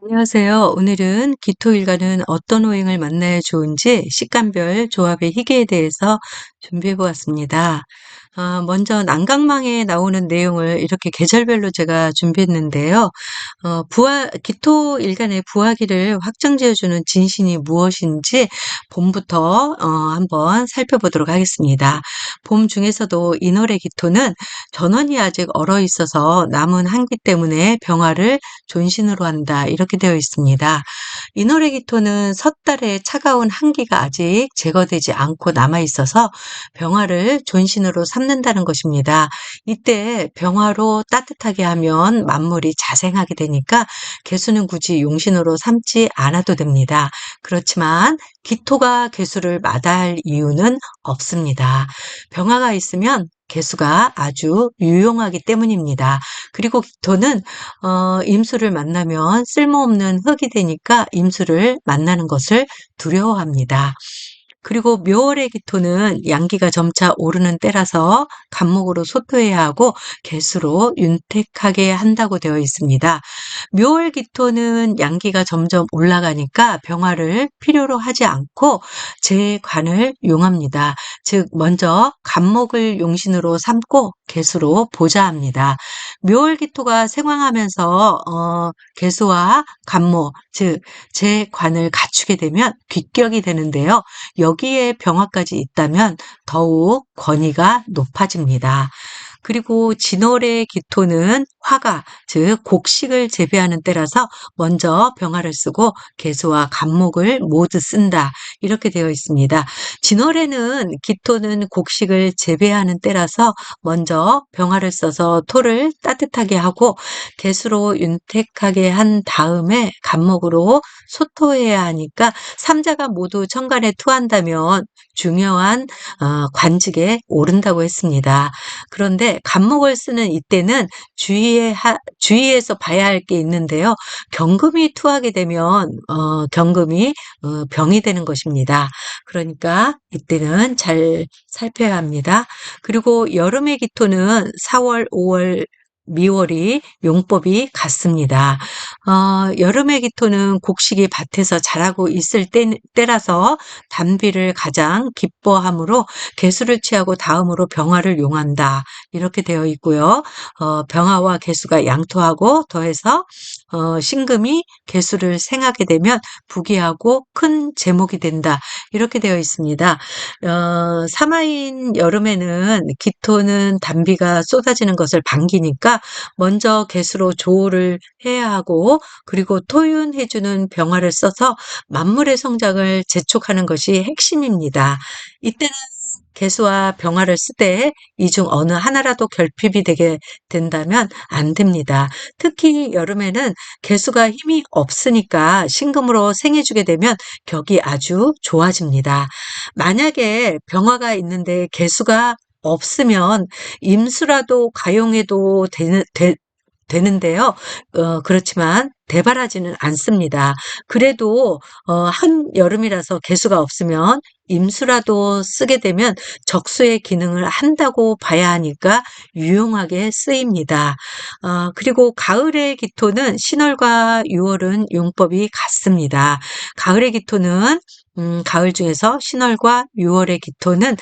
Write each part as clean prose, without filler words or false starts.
안녕하세요. 오늘은 기토일간은 어떤 오행을 만나야 좋은지 식간별 조합의 희귀에 대해서 준비해 보았습니다. 먼저 난강망에 나오는 내용을 이렇게 계절별로 제가 준비했는데요. 기토일간의 부화기를 확정지어주는 진신이 무엇인지 봄부터 한번 살펴보도록 하겠습니다. 봄 중에서도 인월의 기토는 전원이 아직 얼어 있어서 남은 한기 때문에 병화를 존신으로 한다. 이렇게 되어 있습니다. 인월의 기토는 섣달의 차가운 한기가 아직 제거되지 않고 남아 있어서 병화를 존신으로 삼는다는 것입니다. 이때 병화로 따뜻하게 하면 만물이 자생하게 되니까 개수는 굳이 용신으로 삼지 않아도 됩니다. 그렇지만 기토가 개수를 마다할 이유는 없습니다. 병화가 있으면 개수가 아주 유용하기 때문입니다. 그리고 기토는 임수를 만나면 쓸모없는 흙이 되니까 임수를 만나는 것을 두려워합니다. 그리고 묘월의 기토는 양기가 점차 오르는 때라서 간목으로 소토해야 하고 개수로 윤택하게 한다고 되어 있습니다. 묘월 기토는 양기가 점점 올라가니까 병화를 필요로 하지 않고 제 관을 용합니다. 즉 먼저 간목을 용신으로 삼고 개수로 보좌합니다. 묘월 기토가 생황하면서 개수와 간목 즉 제 관을 갖추게 되면 귀격이 되는데요. 여기에 병화까지 있다면 더욱 권위가 높아집니다. 그리고 진월의 기토는 화가 즉 곡식을 재배하는 때라서 먼저 병화를 쓰고 개수와 간목을 모두 쓴다. 이렇게 되어 있습니다. 진월에는 기토는 곡식을 재배하는 때라서 먼저 병화를 써서 토를 따뜻하게 하고 개수로 윤택하게 한 다음에 간목으로 소토해야 하니까 삼자가 모두 천간에 투한다면 중요한 관직에 오른다고 했습니다. 그런데 간목을 쓰는 이때는 주의해서 봐야 할 게 있는데요. 경금이 투하게 되면 경금이 병이 되는 것입니다. 그러니까 이때는 잘 살펴야 합니다. 그리고 여름의 기토는 4월, 5월, 미월이 용법이 같습니다. 여름의 기토는 곡식이 밭에서 자라고 있을 때라서 단비를 가장 기뻐하므로 개수를 취하고 다음으로 병화를 용한다. 이렇게 되어 있고요. 병화와 개수가 양토하고 더해서 신금이 개수를 생하게 되면 부귀하고 큰 제목이 된다. 이렇게 되어 있습니다. 사마인 여름에는 기토는 단비가 쏟아지는 것을 반기니까 먼저 개수로 조를 해야 하고 그리고 토윤해주는 병화를 써서 만물의 성장을 재촉하는 것이 핵심입니다. 이때는 개수와 병화를 쓰되 이 중 어느 하나라도 결핍이 되게 된다면 안 됩니다. 특히 여름에는 개수가 힘이 없으니까 신금으로 생해주게 되면 격이 아주 좋아집니다. 만약에 병화가 있는데 개수가 없으면 임수라도 가용해도 되는데요. 그렇지만 대바라지는 않습니다. 그래도 한여름이라서 개수가 없으면 임수라도 쓰게 되면 적수의 기능을 한다고 봐야 하니까 유용하게 쓰입니다. 그리고 가을의 기토는 신월과 유월은 용법이 같습니다. 가을의 기토는 가을 중에서 신월과 유월의 기토는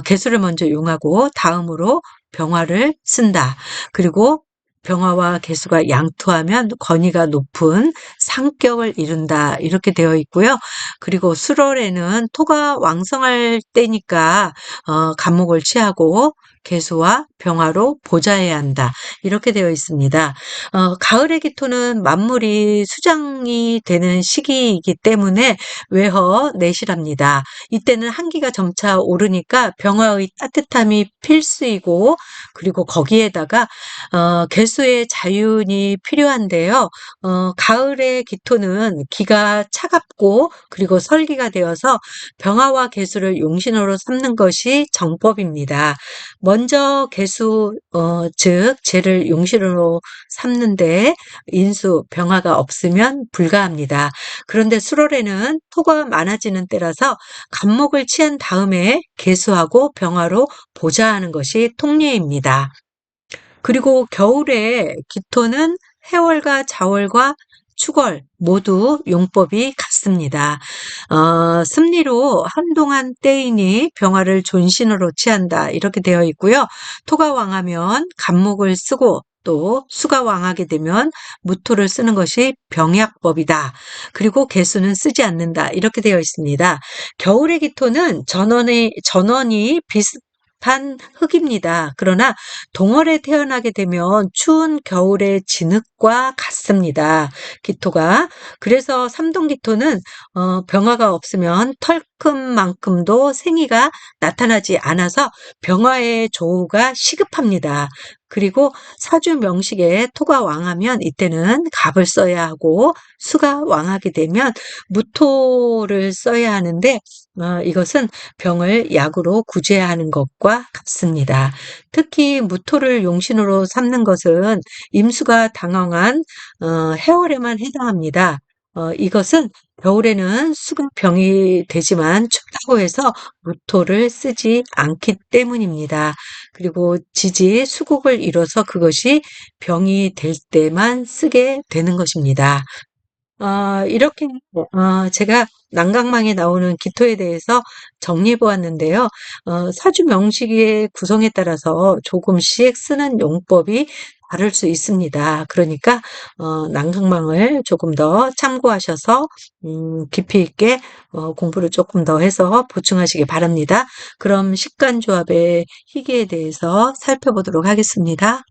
개수를 먼저 용하고 다음으로 병화를 쓴다. 그리고 병화와 개수가 양토하면 권위가 높은 상격을 이룬다. 이렇게 되어 있고요. 그리고 수월에는 토가 왕성할 때니까 간목을 취하고 개수와 병화로 보좌해야 한다. 이렇게 되어 있습니다. 가을의 기토는 만물이 수장이 되는 시기이기 때문에 외허 내실합니다. 이때는 한기가 점차 오르니까 병화의 따뜻함이 필수이고 그리고 거기에다가 개수의 자윤이 필요한데요. 가을의 기토는 기가 차갑고 그리고 설기가 되어서 병화와 개수를 용신으로 삼는 것이 정법입니다. 먼저 개수 즉 재를 용신으로 삼는데 인수 병화가 없으면 불가합니다. 그런데 수월에는 토가 많아지는 때라서 간목을 취한 다음에 개수하고 병화로 보좌하는 것이 통례입니다. 그리고 겨울에 기토는 해월과 자월과 축월 모두 용법이 같습니다. 습리로 한동안 떼이니 병화를 존신으로 취한다 이렇게 되어 있고요. 토가 왕하면 간목을 쓰고 또 수가 왕하게 되면 무토를 쓰는 것이 병약법이다. 그리고 개수는 쓰지 않는다. 이렇게 되어 있습니다. 겨울의 기토는 전원이 비슷한 흙입니다. 그러나 동월에 태어나게 되면 추운 겨울의 진흙과 같습니다. 기토가. 그래서 삼동기토는 병화가 없으면 털큼만큼도 생이가 나타나지 않아서 병화의 조우가 시급합니다. 그리고 사주 명식에 토가 왕하면 이때는 갑을 써야 하고 수가 왕하게 되면 무토를 써야 하는데 이것은 병을 약으로 구제해야 하는 것과 같습니다. 특히 무토를 용신으로 삼는 것은 임수가 당황한 해월에만 해당합니다. 이것은 겨울에는 수급병이 되지만 춥다고 해서 무토를 쓰지 않기 때문입니다. 그리고 지지, 수국을 이뤄서 그것이 병이 될 때만 쓰게 되는 것입니다. 이렇게 제가 난강망에 나오는 기토에 대해서 정리해 보았는데요. 사주 명식의 구성에 따라서 조금씩 쓰는 용법이 다를 수 있습니다. 그러니까 난강망을 조금 더 참고하셔서 깊이 있게 공부를 조금 더 해서 보충하시기 바랍니다. 그럼 식간조합의 희귀에 대해서 살펴보도록 하겠습니다.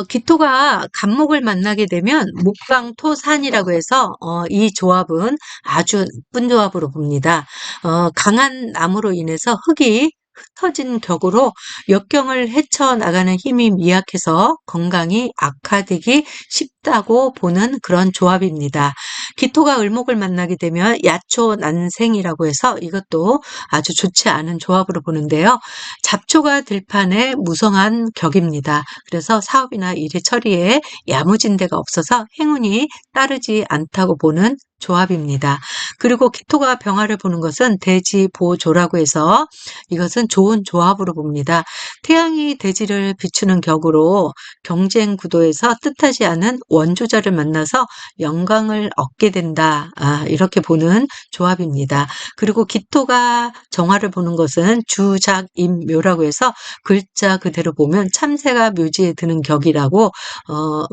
기토가 간목을 만나게 되면 목강토산이라고 해서 이 조합은 아주 나쁜 조합으로 봅니다. 강한 나무로 인해서 흙이 흩어진 격으로 역경을 헤쳐나가는 힘이 미약해서 건강이 악화되기 쉽다고 보는 그런 조합입니다. 기토가 을목을 만나게 되면 야초난생이라고 해서 이것도 아주 좋지 않은 조합으로 보는데요. 잡초가 들판에 무성한 격입니다. 그래서 사업이나 일의 처리에 야무진 데가 없어서 행운이 따르지 않다고 보는 조합입니다. 그리고 기토가 병화를 보는 것은 대지보조라고 해서 이것은 좋은 조합으로 봅니다. 태양이 대지를 비추는 격으로 경쟁 구도에서 뜻하지 않은 원조자를 만나서 영광을 얻게 된다. 이렇게 보는 조합입니다. 그리고 기토가 정화를 보는 것은 주작임묘라고 해서 글자 그대로 보면 참새가 묘지에 드는 격이라고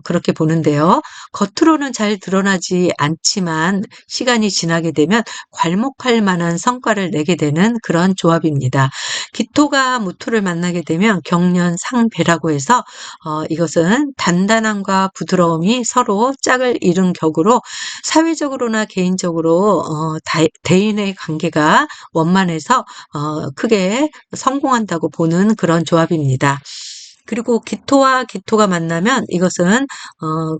그렇게 보는데요. 겉으로는 잘 드러나지 않지만 시간이 지나게 되면 괄목할 만한 성과를 내게 되는 그런 조합입니다. 기토가 무토를 만나게 되면 경련상배라고 해서 이것은 단단함과 부드러움이 서로 짝을 이룬 격으로 사회적으로나 개인적으로 대인의 관계가 원만해서 크게 성공한다고 보는 그런 조합입니다. 그리고 기토와 기토가 만나면 이것은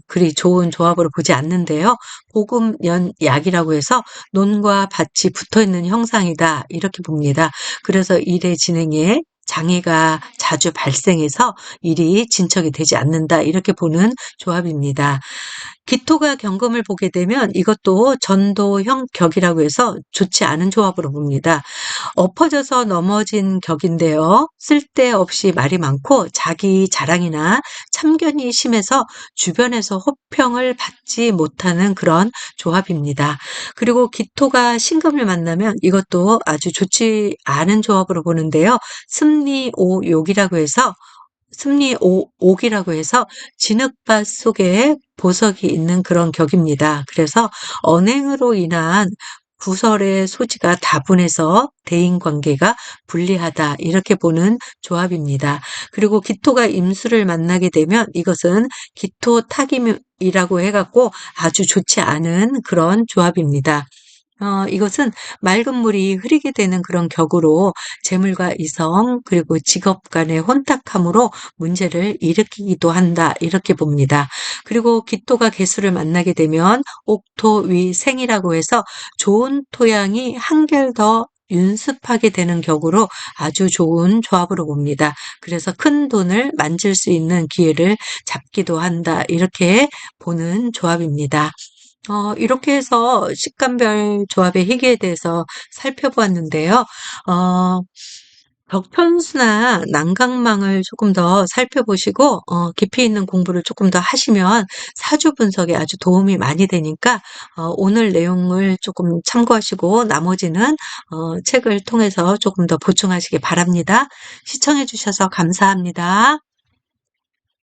그리 좋은 조합으로 보지 않는데요. 복음연약이라고 해서 논과 밭이 붙어있는 형상이다 이렇게 봅니다. 그래서 일의 진행에 장애가 자주 발생해서 일이 진척이 되지 않는다 이렇게 보는 조합입니다. 기토가 경금을 보게 되면 이것도 전도형 격이라고 해서 좋지 않은 조합으로 봅니다. 엎어져서 넘어진 격인데요. 쓸데없이 말이 많고 자기 자랑이나 참견이 심해서 주변에서 호평을 받지 못하는 그런 조합입니다. 그리고 기토가 신금을 만나면 이것도 아주 좋지 않은 조합으로 보는데요. 승리오욕이라고 해서 승리옥이라고 해서 진흙밭 속에 보석이 있는 그런 격입니다. 그래서 언행으로 인한 구설의 소지가 다분해서 대인관계가 불리하다 이렇게 보는 조합입니다. 그리고 기토가 임수를 만나게 되면 이것은 기토탁임이라고 해갖고 아주 좋지 않은 그런 조합입니다. 이것은 맑은 물이 흐리게 되는 그런 격으로 재물과 이성 그리고 직업 간의 혼탁함으로 문제를 일으키기도 한다 이렇게 봅니다. 그리고 기토가 개수를 만나게 되면 옥토위생이라고 해서 좋은 토양이 한결 더 윤습하게 되는 격으로 아주 좋은 조합으로 봅니다. 그래서 큰 돈을 만질 수 있는 기회를 잡기도 한다 이렇게 보는 조합입니다. 이렇게 해서 식감별 조합의 희귀에 대해서 살펴보았는데요. 어, 벽천수나 난강망을 조금 더 살펴보시고 깊이 있는 공부를 조금 더 하시면 사주 분석에 아주 도움이 많이 되니까 오늘 내용을 조금 참고하시고 나머지는 책을 통해서 조금 더 보충하시기 바랍니다. 시청해 주셔서 감사합니다.